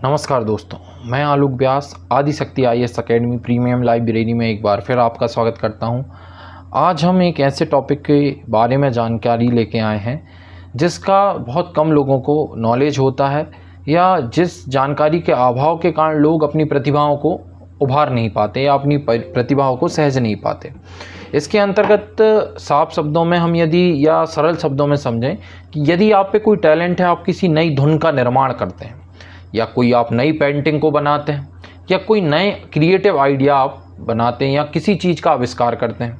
नमस्कार दोस्तों, मैं Alok Vyas Adishakti IAS academy premium library में एक बार फिर आपका स्वागत करता हूं। आज हम एक ऐसे टॉपिक के बारे में जानकारी लेके आए हैं जिसका बहुत कम लोगों को नॉलेज होता है या जिस जानकारी के अभाव के कारण लोग अपनी प्रतिभाओं को उभार नहीं पाते या अपनी प्रतिभाओं को सहज नहीं पाते। इसके अंतर्गत साफ शब्दों में हम यदि या सरल शब्दों में समझें कि यदि आप पे कोई टैलेंट है, आप किसी नई धुन का निर्माण करते हैं या कोई आप नई पेंटिंग को बनाते हैं या कोई नए क्रिएटिव आइडिया आप बनाते हैं या किसी चीज़ का आविष्कार करते हैं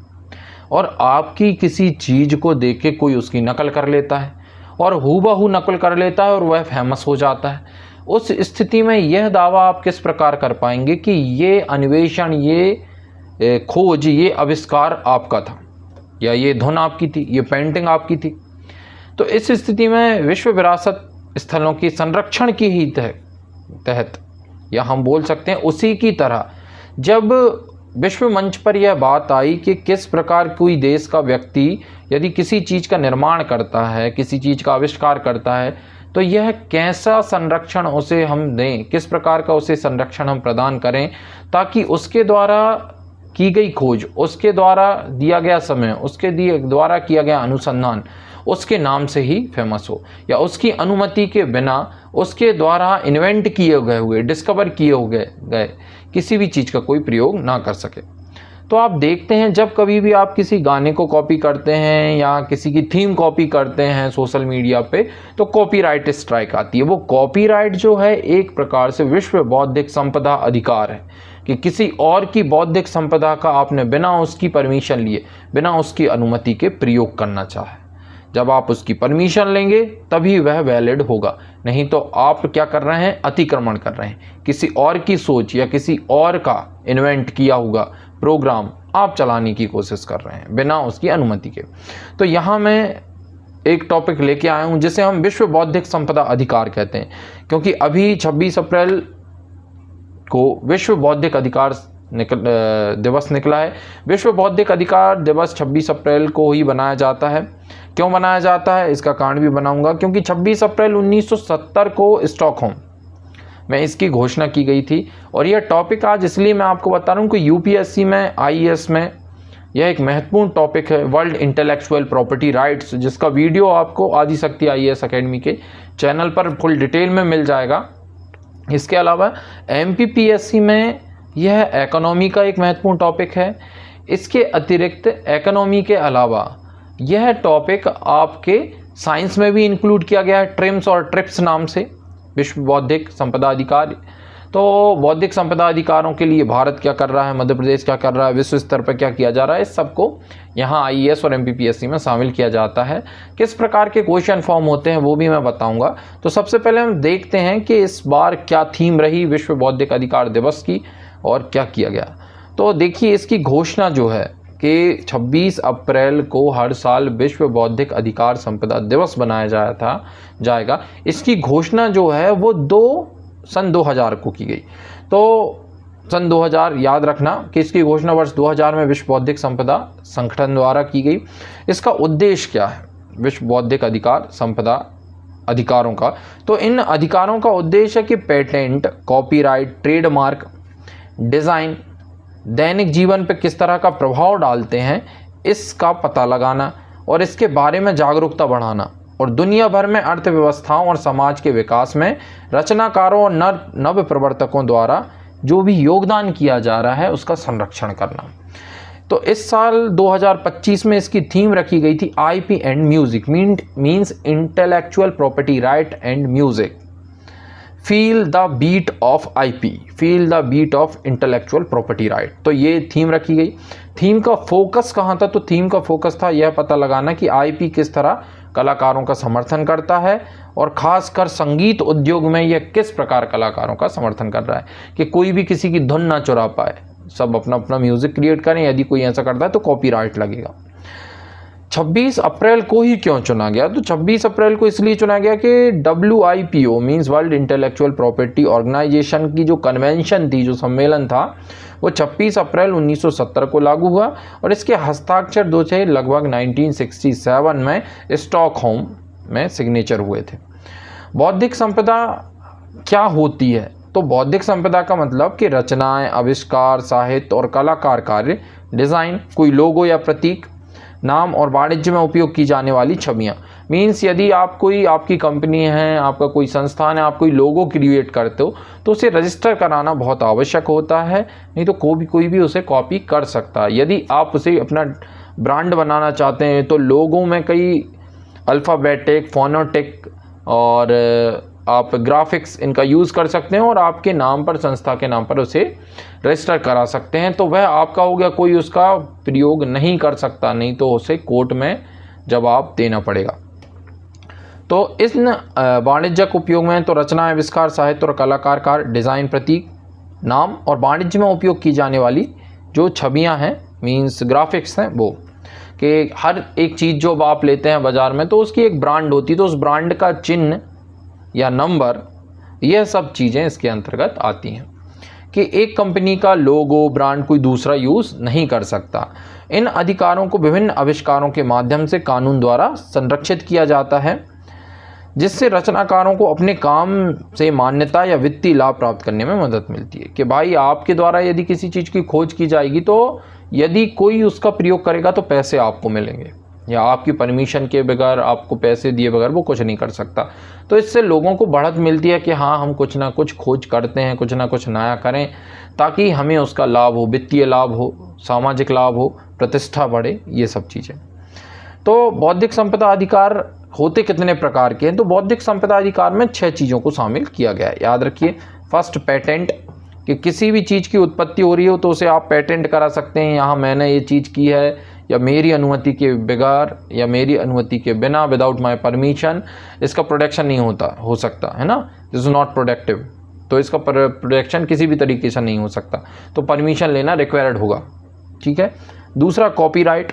और आपकी किसी चीज़ को देख के कोई उसकी नकल कर लेता है और हूबहू नकल कर लेता है और वह फेमस हो जाता है। उस स्थिति में यह दावा आप किस प्रकार कर पाएंगे कि ये अन्वेषण, ये खोज, ये आविष्कार आपका था या ये धुन आपकी थी, ये पेंटिंग आपकी थी। तो इस स्थिति में विश्व विरासत स्थलों की संरक्षण की ही तहत या हम बोल सकते हैं उसी की तरह जब विश्व मंच पर यह बात आई कि किस प्रकार कोई देश का व्यक्ति यदि किसी चीज़ का निर्माण करता है, किसी चीज़ का आविष्कार करता है, तो यह कैसा संरक्षण उसे हम दें, किस प्रकार का उसे संरक्षण हम प्रदान करें ताकि उसके द्वारा की गई खोज, उसके द्वारा दिया गया समय, उसके द्वारा किया गया अनुसंधान उसके नाम से ही फेमस हो या उसकी अनुमति के बिना उसके द्वारा इन्वेंट किए गए हुए, डिस्कवर किए गए किसी भी चीज़ का कोई प्रयोग ना कर सके। तो आप देखते हैं जब कभी भी आप किसी गाने को कॉपी करते हैं या किसी की थीम कॉपी करते हैं सोशल मीडिया पे, तो कॉपीराइट स्ट्राइक आती है। वो कॉपीराइट जो है एक प्रकार से विश्व बौद्धिक संपदा अधिकार है कि किसी और की बौद्धिक संपदा का आपने बिना उसकी परमिशन लिए, बिना उसकी अनुमति के प्रयोग करना चाहे। जब आप उसकी परमिशन लेंगे तभी वह वैलिड होगा, नहीं तो आप क्या कर रहे हैं, अतिक्रमण कर रहे हैं। किसी और की सोच या किसी और का इन्वेंट किया हुआ प्रोग्राम आप चलाने की कोशिश कर रहे हैं बिना उसकी अनुमति के। तो यहाँ मैं एक टॉपिक लेके आया हूँ जिसे हम विश्व बौद्धिक संपदा अधिकार कहते हैं, क्योंकि अभी 26 अप्रैल को विश्व बौद्धिक अधिकार दिवस निकला है। विश्व बौद्धिक अधिकार दिवस 26 अप्रैल को ही बनाया जाता है। क्यों बनाया जाता है इसका कारण भी बनाऊंगा, क्योंकि 26 अप्रैल 1970 को स्टॉकहोम में इसकी घोषणा की गई थी। और यह टॉपिक आज इसलिए मैं आपको बता रहा हूँ कि यूपीएससी में, IAS में यह एक महत्वपूर्ण टॉपिक है, वर्ल्ड इंटेलेक्चुअल प्रॉपर्टी राइट्स, जिसका वीडियो आपको आदिशक्ति IAS अकेडमी के चैनल पर फुल डिटेल में मिल जाएगा। इसके अलावा MPPSC में यह इकोनॉमी का एक महत्वपूर्ण टॉपिक है। इसके अतिरिक्त इकोनॉमी के अलावा यह टॉपिक आपके साइंस में भी इंक्लूड किया गया है, ट्रिम्स और ट्रिप्स नाम से, विश्व बौद्धिक संपदा अधिकार। तो बौद्धिक संपदा अधिकारों के लिए भारत क्या कर रहा है, मध्य प्रदेश क्या कर रहा है, विश्व स्तर पर क्या किया जा रहा है, इस सबको यहाँ IAS और MPPSC में शामिल किया जाता है। किस प्रकार के क्वेश्चन फॉर्म होते हैं वो भी मैं बताऊंगा। तो सबसे पहले हम देखते हैं कि इस बार क्या थीम रही विश्व बौद्धिक अधिकार दिवस की और क्या किया गया। तो देखिए, इसकी घोषणा जो है कि 26 अप्रैल को हर साल विश्व बौद्धिक अधिकार संपदा दिवस बनाया जाएगा। इसकी घोषणा जो है वो सन 2000 को की गई। तो सन 2000 याद रखना कि इसकी घोषणा वर्ष 2000 में विश्व बौद्धिक संपदा संगठन द्वारा की गई। इसका उद्देश्य क्या है विश्व बौद्धिक अधिकार संपदा अधिकारों का? तो इन अधिकारों का उद्देश्य है कि पेटेंट, कॉपीराइट, ट्रेडमार्क, डिज़ाइन दैनिक जीवन पर किस तरह का प्रभाव डालते हैं इसका पता लगाना और इसके बारे में जागरूकता बढ़ाना और दुनिया भर में अर्थव्यवस्थाओं और समाज के विकास में रचनाकारों और नव प्रवर्तकों द्वारा जो भी योगदान किया जा रहा है उसका संरक्षण करना। तो इस साल 2025 में इसकी थीम रखी गई थी IP and music, means intellectual property right and music, feel the beat of IP, feel the beat of intellectual property right. तो ये थीम रखी गई। थीम का फोकस कहाँ था? तो थीम का फोकस था यह पता लगाना कि IP किस तरह कलाकारों का समर्थन करता है और ख़ासकर संगीत उद्योग में यह किस प्रकार कलाकारों का समर्थन कर रहा है कि कोई भी किसी की धुन ना चुरा पाए, सब अपना अपना म्यूज़िक क्रिएट करें। यदि कोई ऐसा करता है तो कॉपीराइट लगेगा। 26 अप्रैल को ही क्यों चुना गया? तो 26 अप्रैल को इसलिए चुना गया कि WIPO means world intellectual property organization की जो कन्वेंशन थी, जो सम्मेलन था, वो 26 अप्रैल 1970 को लागू हुआ और इसके हस्ताक्षर जो थे लगभग 1967 में स्टॉकहोम में सिग्नेचर हुए थे। बौद्धिक संपदा क्या होती है? तो बौद्धिक संपदा का मतलब कि रचनाएं, आविष्कार, साहित्य और कलाकार कार्य, डिज़ाइन, कोई लोगो या प्रतीक, नाम और वाणिज्य में उपयोग की जाने वाली छवियाँ। मीन्स यदि आप कोई, आपकी कंपनी है, आपका कोई संस्थान है, आप कोई लोगो क्रिएट करते हो तो उसे रजिस्टर कराना बहुत आवश्यक होता है, नहीं तो कोई भी उसे कॉपी कर सकता है। यदि आप उसे अपना ब्रांड बनाना चाहते हैं तो लोगों में कई अल्फ़ाबेटिक, फोनेटिक और आप ग्राफिक्स इनका यूज़ कर सकते हैं और आपके नाम पर, संस्था के नाम पर उसे रजिस्टर करा सकते हैं, तो वह आपका हो गया। कोई उसका प्रयोग नहीं कर सकता, नहीं तो उसे कोर्ट में जवाब देना पड़ेगा। तो इस वाणिज्यिक उपयोग में तो रचना, आविष्कार, साहित्य और कलाकार कार्य, डिज़ाइन, प्रतीक, नाम और वाणिज्य में उपयोग की जाने वाली जो छवियाँ हैं, मीन्स ग्राफिक्स हैं, वो कि हर एक चीज़ जो आप लेते हैं बाज़ार में तो उसकी एक ब्रांड होती है, तो उस ब्रांड का चिन्ह या नंबर, यह सब चीज़ें इसके अंतर्गत आती हैं कि एक कंपनी का लोगो, ब्रांड कोई दूसरा यूज़ नहीं कर सकता। इन अधिकारों को विभिन्न आविष्कारों के माध्यम से कानून द्वारा संरक्षित किया जाता है, जिससे रचनाकारों को अपने काम से मान्यता या वित्तीय लाभ प्राप्त करने में मदद मिलती है। कि भाई आपके द्वारा यदि किसी चीज़ की खोज की जाएगी तो यदि कोई उसका प्रयोग करेगा तो पैसे आपको मिलेंगे, या आपकी परमिशन के बगैर, आपको पैसे दिए बगैर वो कुछ नहीं कर सकता। तो इससे लोगों को बढ़त मिलती है कि हाँ, हम कुछ ना कुछ खोज करते हैं, कुछ ना कुछ नया करें ताकि हमें उसका लाभ हो, वित्तीय लाभ हो, सामाजिक लाभ हो, प्रतिष्ठा बढ़े, ये सब चीज़ें। तो बौद्धिक संपदा अधिकार होते कितने प्रकार के हैं? तो बौद्धिक संपदा अधिकार में 6 चीज़ों को शामिल किया गया है, याद रखिए। फर्स्ट, पेटेंट, कि किसी भी चीज़ की उत्पत्ति हो रही हो तो उसे आप पेटेंट करा सकते हैं, यहाँ मैंने ये चीज़ की है, या मेरी अनुमति के बगैर या मेरी अनुमति के बिना, विदाउट माय परमिशन इसका प्रोटेक्शन नहीं हो सकता है ना, दिस इज़ नॉट प्रोडक्टिव, तो इसका प्रोटेक्शन किसी भी तरीके से नहीं हो सकता, तो परमिशन लेना रिक्वायर्ड होगा, ठीक है। दूसरा, कॉपीराइट।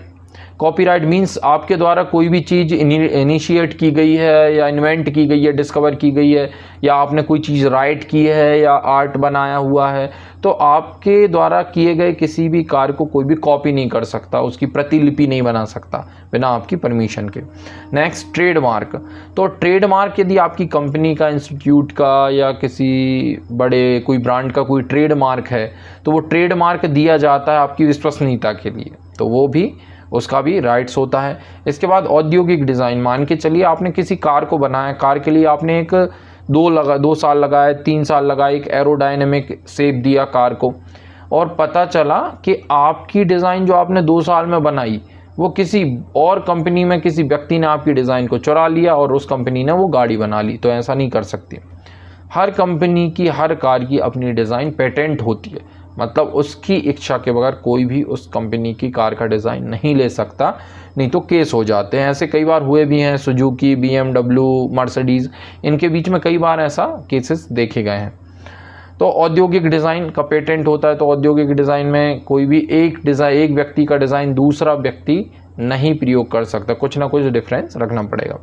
कॉपीराइट मीन्स आपके द्वारा कोई भी चीज़ इनिशिएट की गई है या इन्वेंट की गई है, डिस्कवर की गई है, या आपने कोई चीज़ राइट की है या आर्ट बनाया हुआ है, तो आपके द्वारा किए गए किसी भी कार्य को कोई भी कॉपी नहीं कर सकता, उसकी प्रतिलिपि नहीं बना सकता बिना आपकी परमिशन के। Next, trademark. तो ट्रेडमार्क यदि आपकी कंपनी का, इंस्टीट्यूट का या किसी बड़े कोई ब्रांड का कोई ट्रेडमार्क है तो वो ट्रेडमार्क दिया जाता है आपकी विश्वसनीयता के लिए, तो वो भी, उसका भी राइट्स होता है। इसके बाद औद्योगिक डिज़ाइन। मान के चलिए आपने किसी कार को बनाया, कार के लिए आपने एक 2 साल लगाए, 3 साल लगाए, एक एरोडायनेमिक शेप दिया कार को, और पता चला कि आपकी डिज़ाइन जो आपने 2 साल में बनाई वो किसी और कंपनी में किसी व्यक्ति ने आपकी डिज़ाइन को चुरा लिया और उस कंपनी ने वो गाड़ी बना ली, तो ऐसा नहीं कर सकती। हर कंपनी की, हर कार की अपनी डिज़ाइन पेटेंट होती है, मतलब उसकी इच्छा के बगैर कोई भी उस कंपनी की कार का डिज़ाइन नहीं ले सकता, नहीं तो केस हो जाते हैं। ऐसे कई बार हुए भी हैं, सुजुकी, BMW, मर्सिडीज़, इनके बीच में कई बार ऐसा केसेस देखे गए हैं। तो औद्योगिक डिज़ाइन का पेटेंट होता है, तो औद्योगिक डिज़ाइन में कोई भी एक व्यक्ति का डिज़ाइन दूसरा व्यक्ति नहीं प्रयोग कर सकता, कुछ ना कुछ डिफरेंस रखना पड़ेगा।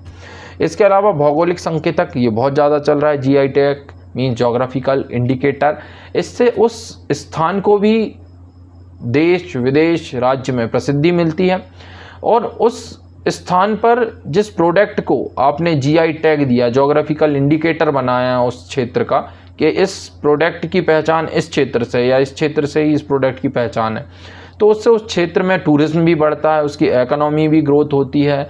इसके अलावा भौगोलिक संकेतक, ये बहुत ज़्यादा चल रहा है, GI tag mean geographical indicator. इससे उस स्थान को भी देश विदेश राज्य में प्रसिद्धि मिलती है, और उस स्थान पर जिस प्रोडक्ट को आपने GI टैग दिया, जोग्राफिकल इंडिकेटर बनाया उस क्षेत्र का, कि इस प्रोडक्ट की पहचान इस क्षेत्र से, या इस क्षेत्र से ही इस प्रोडक्ट की पहचान है, तो उससे उस क्षेत्र में टूरिज्म भी बढ़ता है, उसकी इकोनॉमी भी ग्रोथ होती है,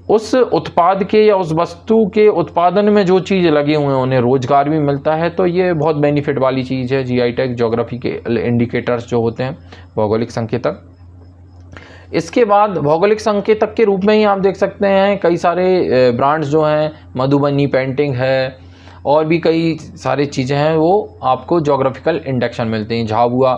उस उत्पाद के या उस वस्तु के उत्पादन में जो चीज़ लगे हुए हैं उन्हें रोजगार भी मिलता है। तो ये बहुत बेनिफिट वाली चीज़ है, GI टैग, ज्योग्राफी के इंडिकेटर्स जो होते हैं, भौगोलिक संकेतक। इसके बाद भौगोलिक संकेतक के रूप में ही आप देख सकते हैं कई सारे ब्रांड्स जो हैं, मधुबनी पेंटिंग है और भी कई सारी चीज़ें हैं, वो आपको ज्योग्राफिकल इंडेक्शन मिलते हैं। झाबुआ,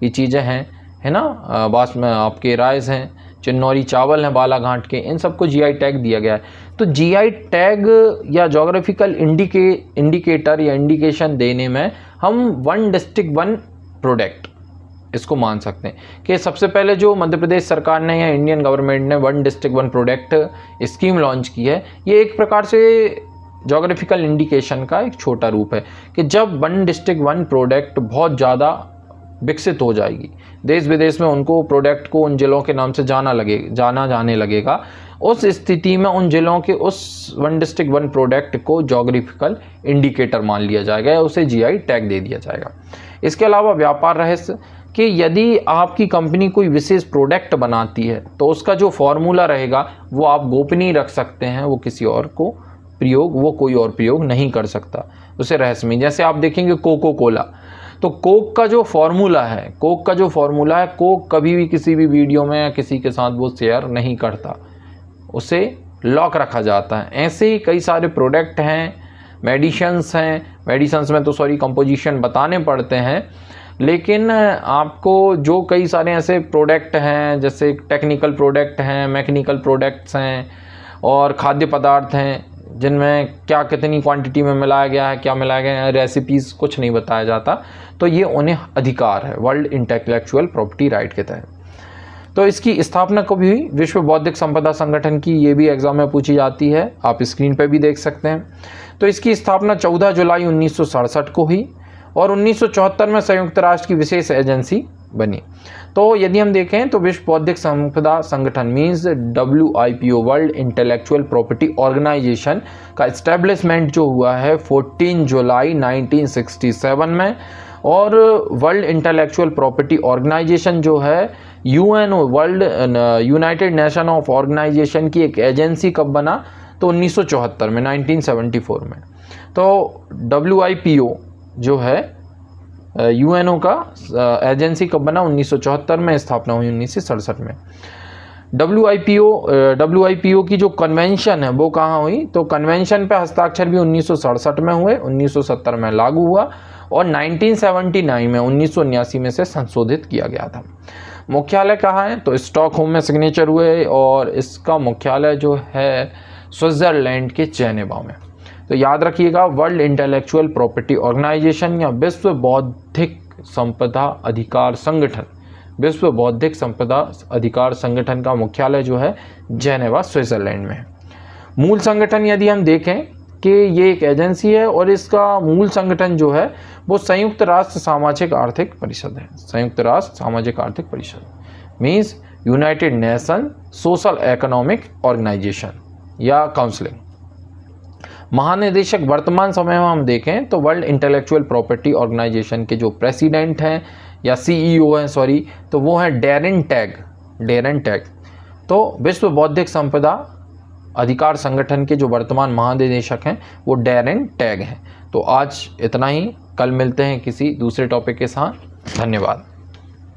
ये चीज़ें हैं, है ना, बास में आपके राइस हैं, चिन्नौरी चावल हैं बालाघाट के, इन सबको GI टैग दिया गया है। तो GI टैग या ज्योग्राफिकल इंडिकेटर या इंडिकेशन देने में हम 1 डिस्ट्रिक्ट 1 प्रोडक्ट इसको मान सकते हैं कि सबसे पहले जो मध्य प्रदेश सरकार ने या इंडियन गवर्नमेंट ने 1 डिस्ट्रिक्ट 1 प्रोडक्ट स्कीम लॉन्च की है, ये एक प्रकार से ज्योग्राफिकल इंडिकेशन का एक छोटा रूप है कि जब 1 डिस्ट्रिक्ट 1 प्रोडक्ट बहुत ज़्यादा विकसित हो जाएगी, देश विदेश में उनको प्रोडक्ट को उन जिलों के नाम से जाना जाने लगेगा, उस स्थिति में उन जिलों के उस वन डिस्ट्रिक्ट वन प्रोडक्ट को जोग्राफिकल इंडिकेटर मान लिया जाएगा या उसे जीआई टैग दे दिया जाएगा। इसके अलावा व्यापार रहस्य कि यदि आपकी कंपनी कोई विशेष प्रोडक्ट बनाती है तो उसका जो फॉर्मूला रहेगा वो आप गोपनीय रख सकते हैं, वो किसी और को कोई और प्रयोग नहीं कर सकता, उसे रहस्यमय। जैसे आप देखेंगे कोको कोला, तो कोक का जो फॉर्मूला है, कोक कभी भी किसी भी वीडियो में या किसी के साथ वो शेयर नहीं करता, उसे लॉक रखा जाता है। ऐसे ही कई सारे प्रोडक्ट हैं, मेडिसिन्स में तो कंपोजिशन बताने पड़ते हैं, लेकिन आपको जो कई सारे ऐसे प्रोडक्ट हैं, जैसे टेक्निकल प्रोडक्ट हैं, मैकेनिकल प्रोडक्ट्स हैं और खाद्य पदार्थ हैं जिनमें क्या कितनी क्वांटिटी में मिलाया गया है, क्या मिलाया गया है, रेसिपीज़ कुछ नहीं बताया जाता, तो ये उन्हें अधिकार है वर्ल्ड इंटेलेक्चुअल प्रॉपर्टी राइट के तहत। तो इसकी स्थापना को भी विश्व बौद्धिक संपदा संगठन की, ये भी एग्जाम में पूछी जाती है, आप स्क्रीन पर भी देख सकते हैं। तो इसकी स्थापना 14 जुलाई 1967 को हुई और 1974 में संयुक्त राष्ट्र की विशेष एजेंसी बनी। तो यदि हम देखें तो विश्व बौद्धिक संपदा संगठन means WIPO world intellectual property organization का इस्टेब्लिशमेंट जो हुआ है 14 जुलाई 1967 में, और वर्ल्ड इंटेलेक्चुअल प्रॉपर्टी ऑर्गेनाइजेशन जो है UNO world united nation of organization की एक एजेंसी कब बना, तो 1974 में, 1974 में। तो WIPO जो है UNO का एजेंसी कब बना, 1974 में, स्थापना हुई 1967 में। WIPO की जो कन्वेंशन है वो कहाँ हुई, तो कन्वेंशन पे हस्ताक्षर भी 1967 में हुए, 1970 में लागू हुआ और 1979 में 1979 में से संशोधित किया गया था। मुख्यालय कहाँ है, तो स्टॉकहोम में सिग्नेचर हुए और इसका मुख्यालय जो है स्विट्जरलैंड के जेनेवा में। तो याद रखिएगा, वर्ल्ड इंटेलेक्चुअल प्रॉपर्टी ऑर्गेनाइजेशन या विश्व बौद्धिक संपदा अधिकार संगठन, विश्व बौद्धिक संपदा अधिकार संगठन का मुख्यालय जो है जेनेवा स्विट्जरलैंड में है। मूल संगठन यदि हम देखें कि ये एक एजेंसी है और इसका मूल संगठन जो है वो संयुक्त राष्ट्र सामाजिक आर्थिक परिषद है। संयुक्त राष्ट्र सामाजिक आर्थिक परिषद means united nation social economic organization या काउंसिलिंग। महानिदेशक वर्तमान समय में हम देखें तो वर्ल्ड इंटेलेक्चुअल प्रॉपर्टी ऑर्गेनाइजेशन के जो प्रेसिडेंट हैं या CEO हैं तो वो हैं डैरेन टैग। तो विश्व बौद्धिक संपदा अधिकार संगठन के जो वर्तमान महानिदेशक हैं वो डैरेन टैग हैं। तो आज इतना ही, कल मिलते हैं किसी दूसरे टॉपिक के साथ। धन्यवाद।